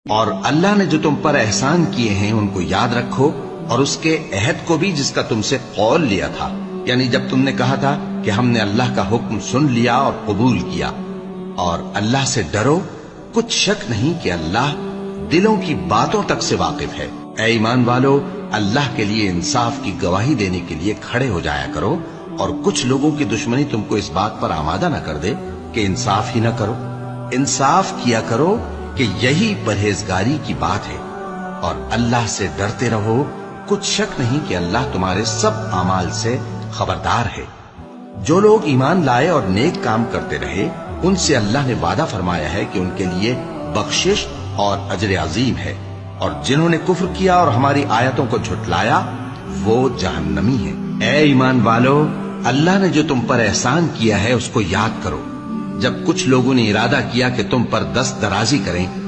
और अल्लाह ने जो तुम पर एहसान किए हैं उनको याद रखो, और उसके अहद को भी जिसका तुमसे कौल लिया था, यानी जब तुमने कहा था कि हमने अल्लाह का हुक्म सुन लिया और कबूल किया। और अल्लाह से डरो, कुछ शक नहीं कि अल्लाह दिलों की बातों तक से वाकिफ है। ऐ ईमान वालो, अल्लाह के लिए इंसाफ की गवाही देने के लिए खड़े हो जाया करो, और कुछ लोगों की दुश्मनी तुमको इस बात पर आमादा न कर दे कि इंसाफ ही न करो। इंसाफ किया करो कि यही परहेजगारी की बात है, और अल्लाह से डरते रहो, कुछ शक नहीं कि अल्लाह तुम्हारे सब अमाल से खबरदार है। जो लोग ईमान लाए और नेक काम करते रहे, उनसे अल्लाह ने वादा फरमाया है कि उनके लिए बख्शिश और अजर अजीम है, और जिन्होंने कुफ्र किया और हमारी आयतों को झुटलाया वो जहन्नमी है। ऐ ईमान वालो, अल्लाह ने जो तुम पर एहसान किया है उसको याद करो। जब कुछ लोगों ने इरादा किया कि तुम पर दस्त दराजी करें